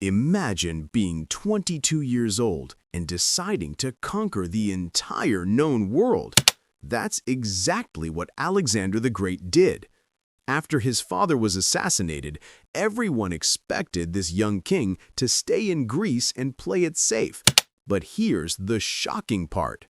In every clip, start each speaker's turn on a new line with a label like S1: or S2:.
S1: Imagine being 22 years old and deciding to conquer the entire known world. That's exactly what Alexander the Great did. After his father was assassinated, everyone expected this young king to stay in Greece and play it safe. But here's the shocking part.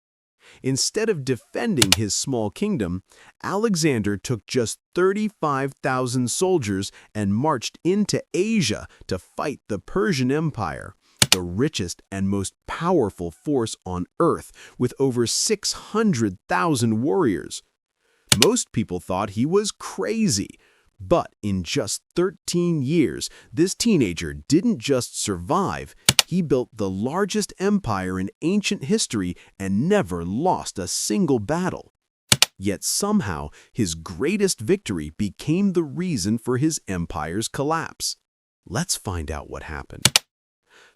S1: Instead of defending his small kingdom, Alexander took just 35,000 soldiers and marched into Asia to fight the Persian Empire, the richest and most powerful force on earth, with over 600,000 warriors. Most people thought he was crazy, but in just 13 years, this teenager didn't just survive, he built the largest empire in ancient history and never lost a single battle. Yet somehow, his greatest victory became the reason for his empire's collapse. Let's find out what happened.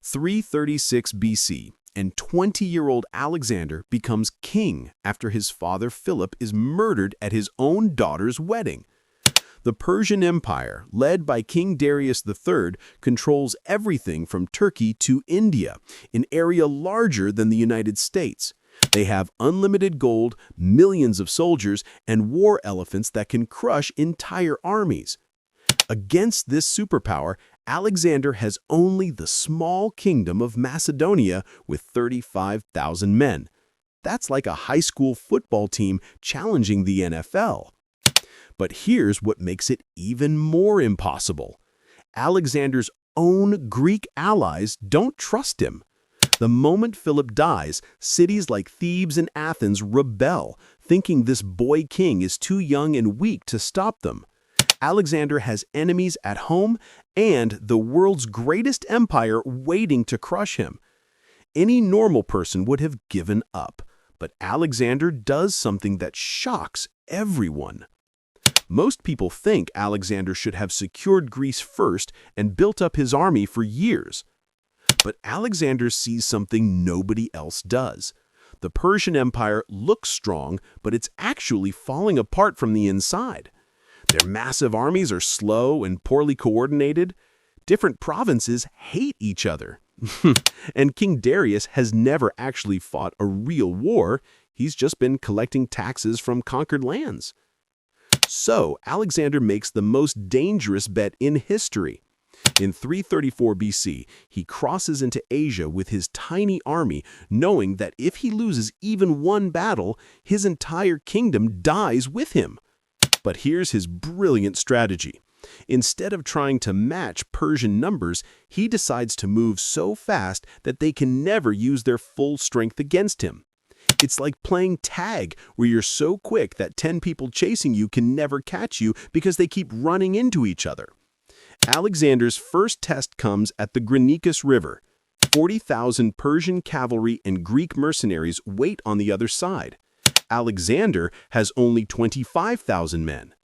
S1: 336 BC, and 20-year-old Alexander becomes king after his father Philip is murdered at his own daughter's wedding. The Persian Empire, led by King Darius III, controls everything from Turkey to India, an area larger than the United States. They have unlimited gold, millions of soldiers, and war elephants that can crush entire armies. Against this superpower, Alexander has only the small kingdom of Macedonia with 35,000 men. That's like a high school football team challenging the NFL. But here's what makes it even more impossible. Alexander's own Greek allies don't trust him. The moment Philip dies, cities like Thebes and Athens rebel, thinking this boy king is too young and weak to stop them. Alexander has enemies at home and the world's greatest empire waiting to crush him. Any normal person would have given up, but Alexander does something that shocks everyone. Most people think Alexander should have secured Greece first and built up his army for years. But Alexander sees something nobody else does. The Persian Empire looks strong, but it's actually falling apart from the inside. Their massive armies are slow and poorly coordinated. Different provinces hate each other. And King Darius has never actually fought a real war. He's just been collecting taxes from conquered lands. So, Alexander makes the most dangerous bet in history. In 334 BC, he crosses into Asia with his tiny army, knowing that if he loses even one battle, his entire kingdom dies with him. But here's his brilliant strategy. Instead of trying to match Persian numbers, he decides to move so fast that they can never use their full strength against him. It's like playing tag, where you're so quick that 10 people chasing you can never catch you because they keep running into each other. Alexander's first test comes at the Granicus River. 40,000 Persian cavalry and Greek mercenaries wait on the other side. Alexander has only 25,000 men.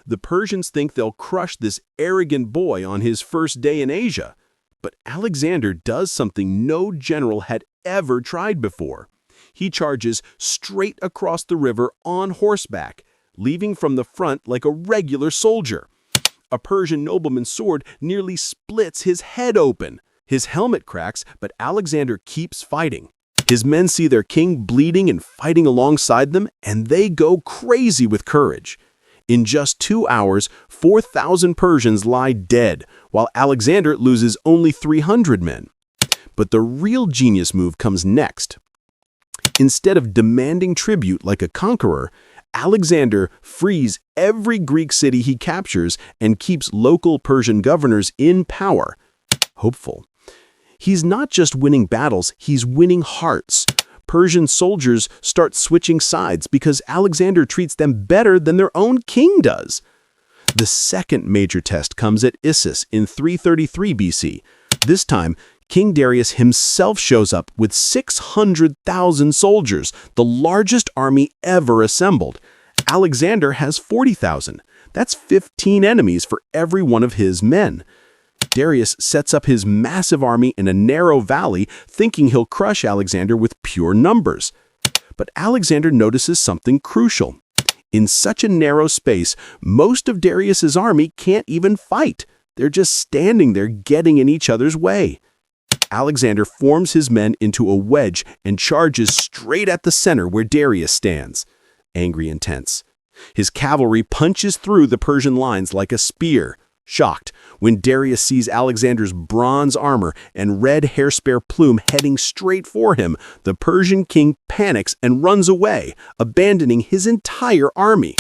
S1: The Persians think they'll crush this arrogant boy on his first day in Asia. But Alexander does something no general had ever tried before. He charges straight across the river on horseback, leaving from the front like a regular soldier. A Persian nobleman's sword nearly splits his head open. His helmet cracks, but Alexander keeps fighting. His men see their king bleeding and fighting alongside them, and they go crazy with courage. In just 2 hours, 4,000 Persians lie dead, while Alexander loses only 300 men. But the real genius move comes next. Instead of demanding tribute like a conqueror, Alexander frees every Greek city he captures and keeps local Persian governors in power. Hopeful. He's not just winning battles, he's winning hearts. Persian soldiers start switching sides because Alexander treats them better than their own king does. The second major test comes at Issus in 333 BC. This time, King Darius himself shows up with 600,000 soldiers, the largest army ever assembled. Alexander has 40,000. That's 15 enemies for every one of his men. Darius sets up his massive army in a narrow valley, thinking he'll crush Alexander with pure numbers. But Alexander notices something crucial. In such a narrow space, most of Darius's army can't even fight. They're just standing there getting in each other's way. Alexander forms his men into a wedge and charges straight at the center where Darius stands, angry and tense. His cavalry punches through the Persian lines like a spear. Shocked, when Darius sees Alexander's bronze armor and red hairspare plume heading straight for him, the Persian king panics and runs away, abandoning his entire army.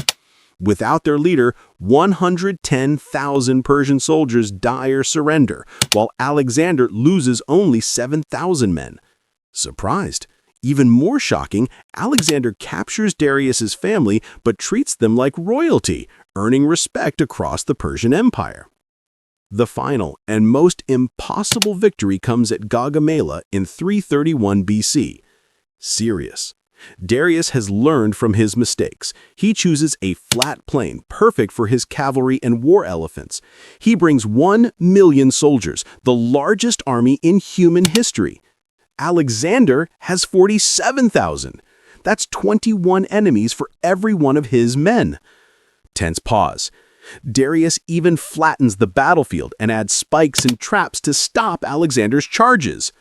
S1: Without their leader, 110,000 Persian soldiers die or surrender, while Alexander loses only 7,000 men. Surprised, even more shocking, Alexander captures Darius's family but treats them like royalty, earning respect across the Persian Empire. The final and most impossible victory comes at Gaugamela in 331 BC. Serious. Darius has learned from his mistakes. He chooses a flat plain, perfect for his cavalry and war elephants. He brings 1 million soldiers, the largest army in human history. Alexander has 47,000. That's 21 enemies for every one of his men. Tense pause. Darius even flattens the battlefield and adds spikes and traps to stop Alexander's charges.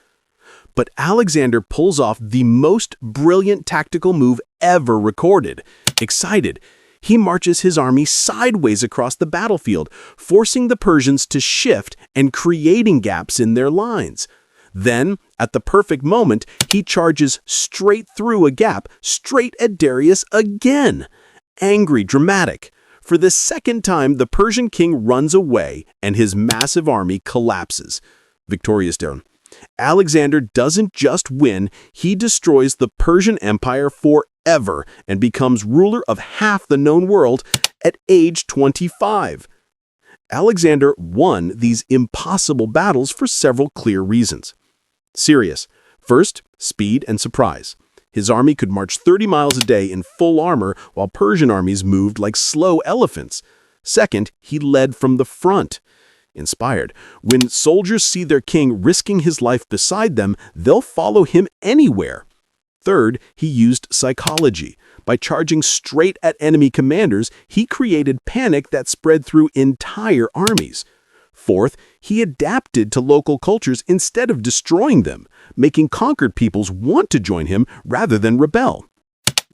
S1: But Alexander pulls off the most brilliant tactical move ever recorded. Excited, he marches his army sideways across the battlefield, forcing the Persians to shift and creating gaps in their lines. Then, at the perfect moment, he charges straight through a gap, straight at Darius again. Angry, dramatic. For the second time, the Persian king runs away and his massive army collapses. Victorious down. Alexander doesn't just win, he destroys the Persian Empire forever and becomes ruler of half the known world at age 25. Alexander won these impossible battles for several clear reasons. Serious. First, speed and surprise. His army could march 30 miles a day in full armor while Persian armies moved like slow elephants. Second, he led from the front. Inspired. When soldiers see their king risking his life beside them, they'll follow him anywhere. Third, he used psychology. By charging straight at enemy commanders, he created panic that spread through entire armies. Fourth, he adapted to local cultures instead of destroying them, making conquered peoples want to join him rather than rebel.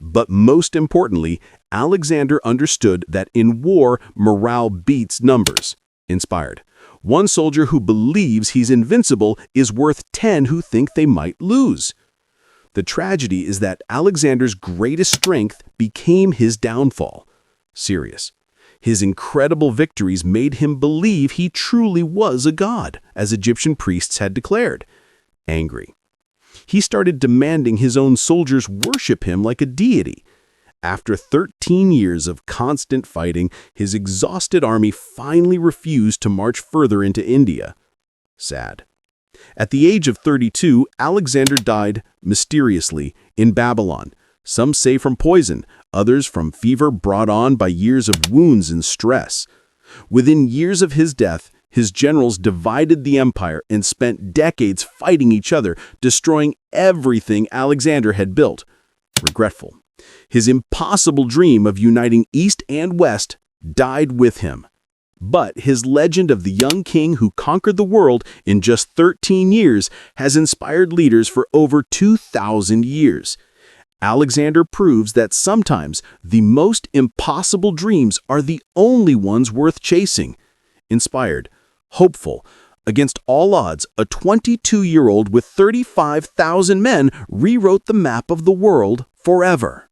S1: But most importantly, Alexander understood that in war, morale beats numbers. Inspired. One soldier who believes he's invincible is worth 10 who think they might lose. The tragedy is that Alexander's greatest strength became his downfall. Serious. His incredible victories made him believe he truly was a god, as Egyptian priests had declared. Angry. He started demanding his own soldiers worship him like a deity. After 13 years of constant fighting, his exhausted army finally refused to march further into India. Sad. At the age of 32, Alexander died mysteriously in Babylon. Some say from poison, others from fever brought on by years of wounds and stress. Within years of his death, his generals divided the empire and spent decades fighting each other, destroying everything Alexander had built. Regretful. His impossible dream of uniting East and West died with him. But his legend of the young king who conquered the world in just 13 years has inspired leaders for over 2,000 years. Alexander proves that sometimes the most impossible dreams are the only ones worth chasing. Inspired, hopeful, against all odds, a 22-year-old with 35,000 men rewrote the map of the world forever.